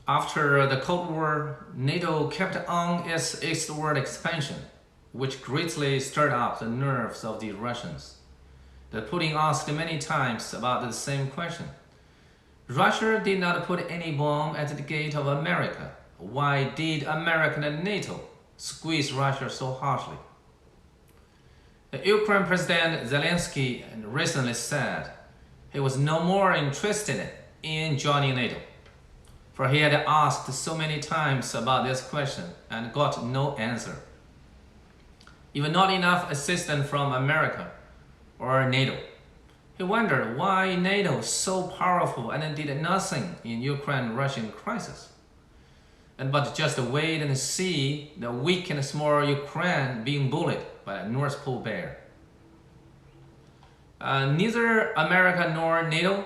After the Cold War, NATO kept on its eastward expansion, which greatly stirred up the nerves of the Russians. Putin asked many times about the same question. Russia did not put any bomb at the gate of America. Why did America and NATO squeeze Russia so harshly? The Ukraine President Zelensky recently said he was no more interested in joining NATO, for he had asked so many times about this question and got no answer. Even not enough assistance from America or NATO. He wondered why NATO was so powerful and did nothing in Ukraine-Russian crisis. But just wait and see the weak and small Ukraine being bullied by a North Pole bear. Neither America nor NATO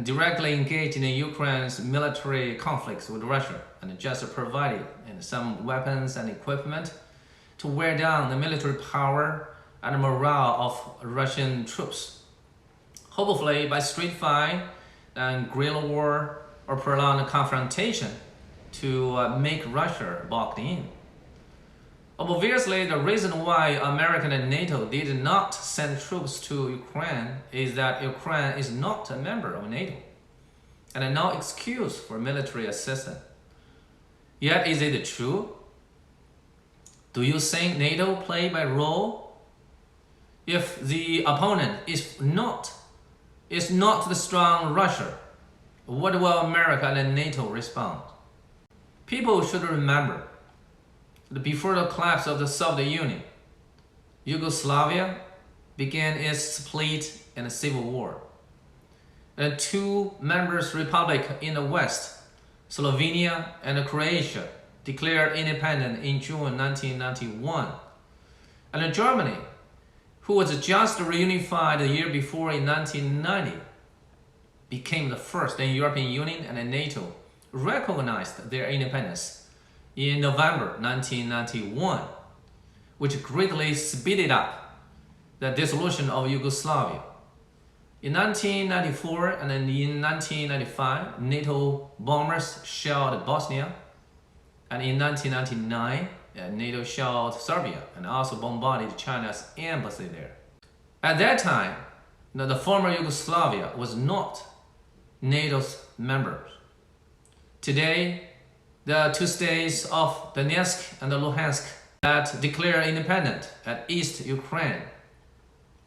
directly engaged in Ukraine's military conflicts with Russia and just provided some weapons and equipment to wear down the military power and morale of Russian troops. Hopefully by street fight and guerrilla war or prolonged confrontation to make Russia boxed in. Obviously, the reason why America and NATO did not send troops to Ukraine is that Ukraine is not a member of NATO, and no excuse for military assistance. Yet, is it true? Do you think NATO played a role? If the opponent is not the strong Russia, what will America and NATO respond? People should remember that before the collapse of the Soviet Union, Yugoslavia began its split and civil war. And two members' republics in the West, Slovenia and Croatia, declared independence in June 1991. And Germany, who was just reunified the year before in 1990, became the first in European Union and NATO recognized their independence in November 1991, which greatly speeded up the dissolution of Yugoslavia. In 1994 and in 1995, NATO bombers shelled Bosnia, and in 1999, NATO shelled Serbia and also bombarded China's embassy there. At that time, the former Yugoslavia was not NATO's member. Today, the two states of Donetsk and Luhansk that declare independence at East Ukraine.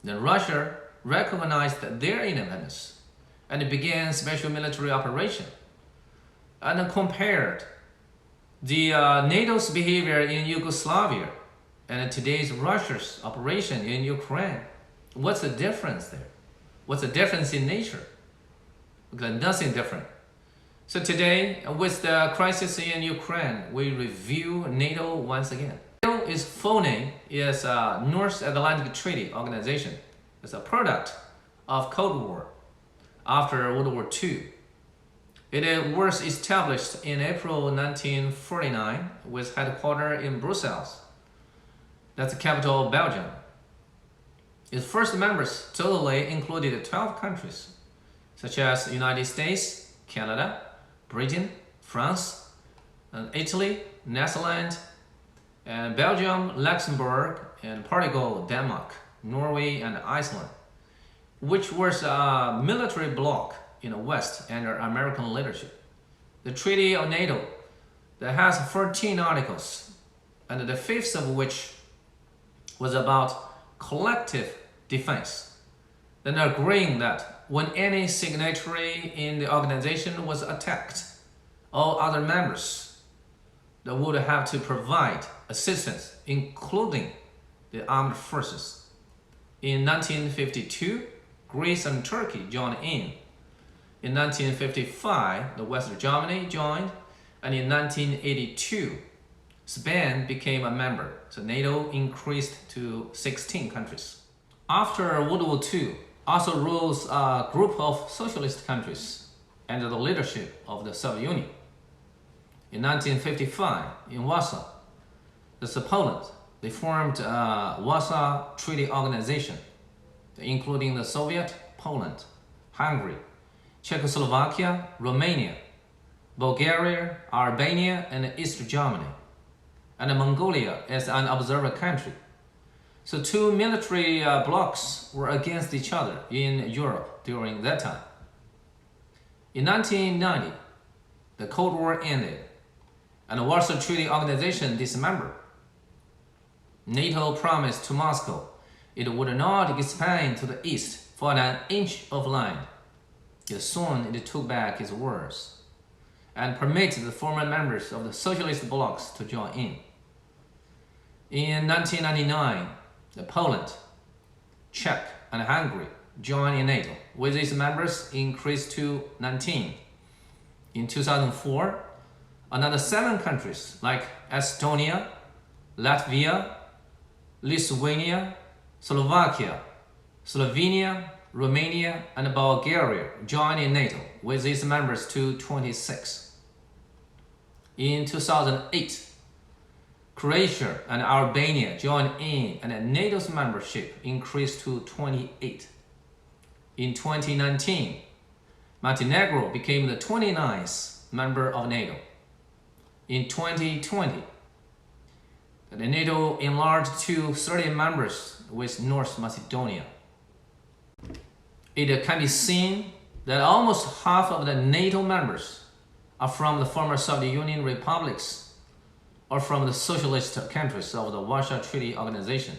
Then Russia recognized their independence and began special military operation and compared the NATO's behavior in Yugoslavia and today's Russia's operation in Ukraine. What's the difference there? What's the difference in nature? Because nothing different. So today, with the crisis in Ukraine, we review NATO once again. NATO's full name is North Atlantic Treaty Organization. It's a product of Cold War after World War II. It was established in April 1949 with headquarters in Brussels. That's the capital of Belgium. Its first members totally included 12 countries, such as United States, Canada, Britain, France, Italy, Netherlands, and Belgium, Luxembourg, and Portugal, Denmark, Norway, and Iceland, which was a military bloc in the West under American leadership. The Treaty of NATO that has 14 articles, and the fifth of which was about collective defense, then agreeing that when any signatory in the organization was attacked, all other members that would have to provide assistance, including the armed forces. In 1952, Greece and Turkey joined in. In 1955, the West Germany joined, and in 1982, Spain became a member, so NATO increased to 16 countries. After World War II, also rules a group of socialist countries under the leadership of the Soviet Union. In 1955, in Warsaw, Poland, they formed a Warsaw Treaty Organization, including the Soviet, Poland, Hungary, Czechoslovakia, Romania, Bulgaria, Albania, and East Germany, and Mongolia as an observer country. So two military blocs were against each other in Europe during that time. In 1990, the Cold War ended, and the Warsaw Treaty Organization dismembered. NATO promised to Moscow it would not expand to the east for an inch of land. Yet soon it took back its words and permitted the former members of the socialist blocs to join in. In 1999, Poland, Czech, and Hungary joined in NATO, with its members increased to 19. In 2004, another 7 countries like Estonia, Latvia, Lithuania, Slovakia, Slovenia, Romania, and Bulgaria joined in NATO, with its members to 26. In 2008, Croatia and Albania joined in, and NATO's membership increased to 28. In 2019, Montenegro became the 29th member of NATO. In 2020, the NATO enlarged to 30 members with North Macedonia. It can be seen that almost half of the NATO members are from the former Soviet Union republics or from the socialist countries of the Warsaw Treaty Organization.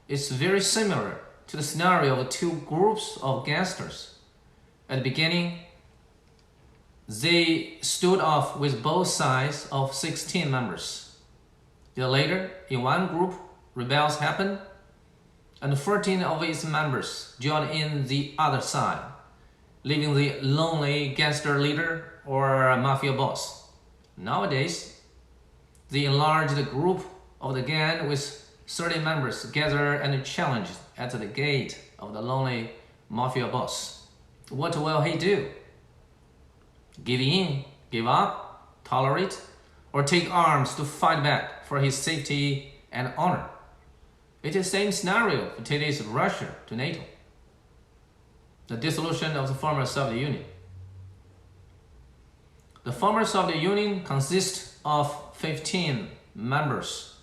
It's very similar to the scenario of 2 groups of gangsters. At the beginning, they stood off with both sides of 16 members. Then later, in one group, rebels happened, and 14 of its members joined in the other side, leaving the lonely gangster leader or mafia boss. Nowadays, the enlarged group of the gang with 30 members gather and challenge at the gate of the lonely mafia boss. What will he do? Give in, give up, tolerate, or take arms to fight back for his safety and honor? It is the same scenario for today's Russia to NATO. The dissolution of the former Soviet Union. The former Soviet Union consists of 15 members.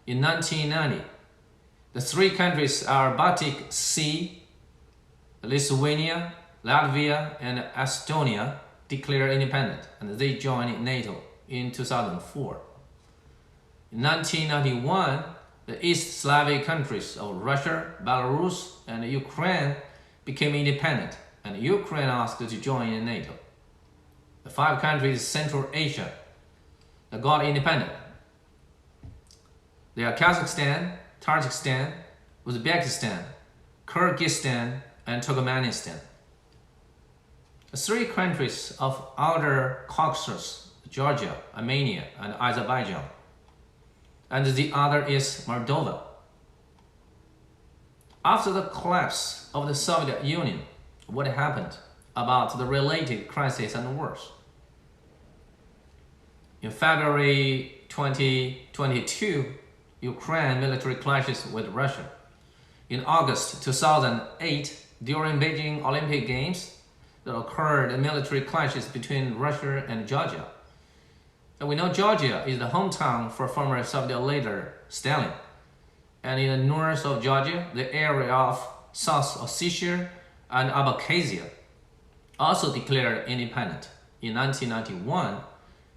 In 1990, the 3 countries are Baltic Sea, Lithuania, Latvia, and Estonia declared independent, and they joined NATO in 2004. In 1991, the East Slavic countries of Russia, Belarus, and Ukraine became independent, and Ukraine asked to join in NATO. The 5 countries in Central Asia that got independent, they are Kazakhstan, Tajikistan, Uzbekistan, Kyrgyzstan, and Turkmenistan. The 3 countries of Outer Caucasus, Georgia, Armenia, and Azerbaijan, and the other is Moldova. After the collapse of the Soviet Union, what happened about the related crises and wars? In February 2022, Ukraine military clashes with Russia. In August 2008, during Beijing Olympic Games, there occurred military clashes between Russia and Georgia. And we know Georgia is the hometown for former Soviet leader Stalin. And in the north of Georgia, the area of South Ossetia and Abkhazia also declared independent in 1991,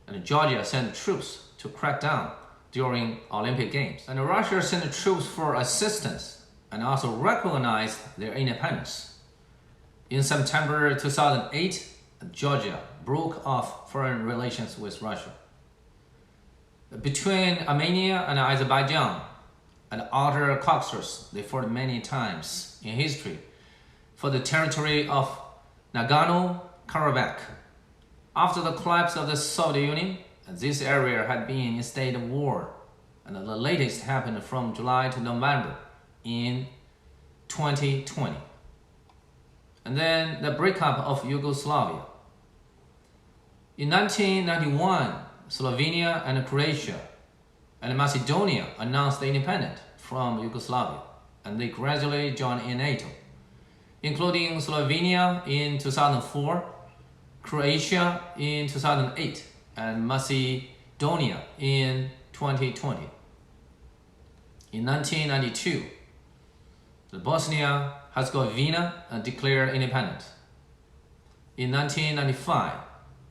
and Georgia sent troops to crack down during Olympic Games. And Russia sent troops for assistance and also recognized their independence. In September 2008, Georgia broke off foreign relations with Russia. Between Armenia and Azerbaijan and Outer Caucasus, they fought many times in history for the territory of Nagorno-Karabakh. After the collapse of the Soviet Union, this area had been in a state of war, and the latest happened from July to November in 2020. And then the breakup of Yugoslavia. In 1991, Slovenia and Croatia and Macedonia announced independence from Yugoslavia, and they gradually joined in NATO, including Slovenia in 2004, Croatia in 2008, and Macedonia in 2020. In 1992, Bosnia-Herzegovina declared independence. In 1995,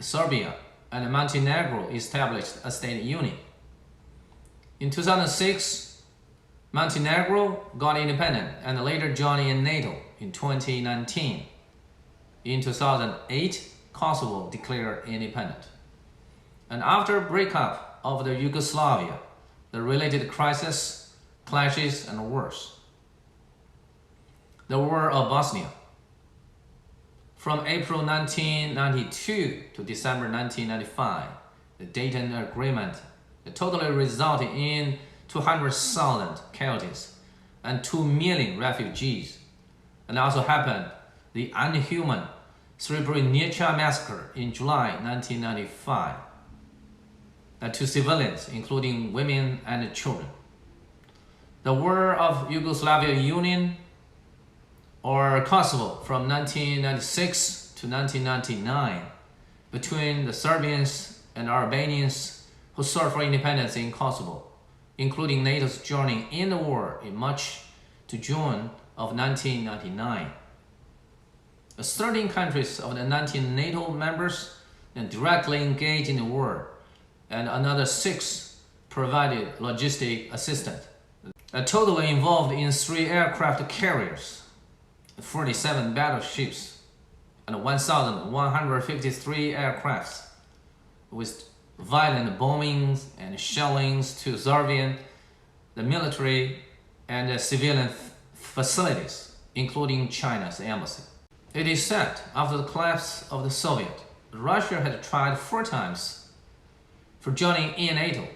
Serbia and Montenegro established a state union. In 2006, Montenegro got independent and later joined in NATO in 2019. In 2008, Kosovo declared independent. And after breakup of the Yugoslavia, the related crises, clashes, and wars. The War of Bosnia. From April 1992 to December 1995, the Dayton Agreement totally resulted in 200,000 casualties and 2 million refugees, and also happened the unhuman Srebrenica massacre in July 1995 to civilians, including women and children. The War of Yugoslavia Union or Kosovo from 1996 to 1999 between the Serbians and Albanians who sought for independence in Kosovo, including NATO's joining in the war in March to June of 1999. The 13 countries of the 19 NATO members directly engaged in the war, and another 6 provided logistic assistance. Totally involved in 3 aircraft carriers, 47 battleships, and 1,153 aircrafts, with violent bombings and shellings to Serbian, the military, and civilian facilities, including China's embassy. It is said after the collapse of the Soviet, Russia had tried 4 times for joining in NATO,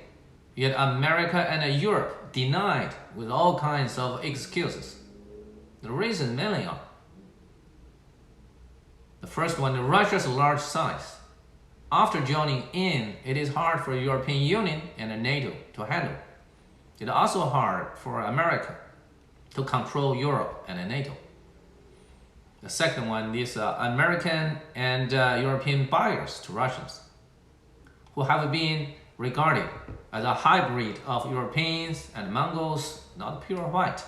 yet America and Europe denied with all kinds of excuses. The reason mainly are: the first one, Russia's large size. After joining in, it is hard for the European Union and NATO to handle. It is also hard for America to control Europe and NATO. The second one is American and European buyers to Russians, who have been regarded as a hybrid of Europeans and Mongols, not pure white,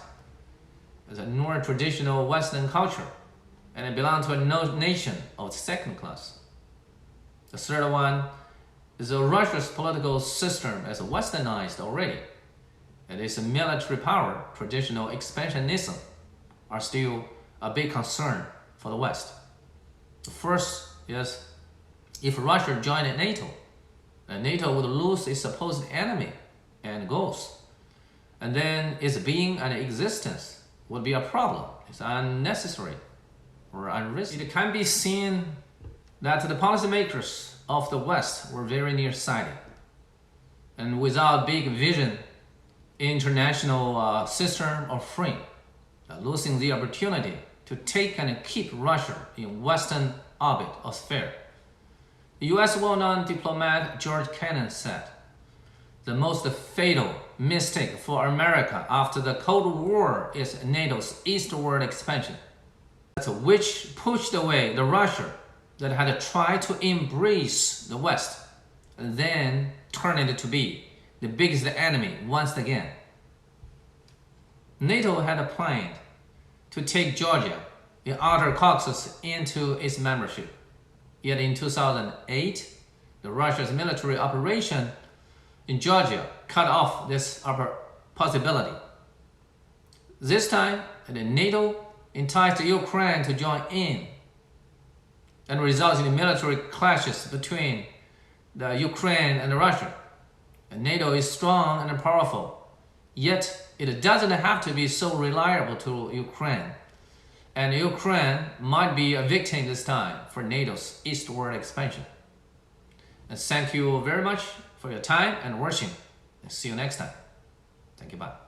as a more traditional Western culture, and belong to a nation of second class. The third one is Russia's political system as westernized already, and its military power, traditional expansionism, are still a big concern for the West. The first is, if Russia joined NATO, then NATO would lose its supposed enemy and goals, and then its being and existence would be a problem. It's unnecessary or unrisky. It can be seen that the policymakers of the West were very nearsighted, and without big vision, international system or frame, losing the opportunity to take and keep Russia in Western orbit or sphere. The US well-known diplomat George Kennan said, "The most fatal mistake for America after the Cold War is NATO's eastward expansion, which pushed away the Russia that had tried to embrace the West and then turned it to be the biggest enemy once again." NATO had planned to take Georgia in outer Caucasus into its membership. Yet in 2008, the Russia's military operation in Georgia cut off this possibility. This time, the NATO enticed Ukraine to join in, and results in military clashes between the Ukraine and Russia. And NATO is strong and powerful, yet it doesn't have to be so reliable to Ukraine. And Ukraine might be a victim this time for NATO's eastward expansion. And thank you very much for your time and watching. And see you next time. Thank you, bye.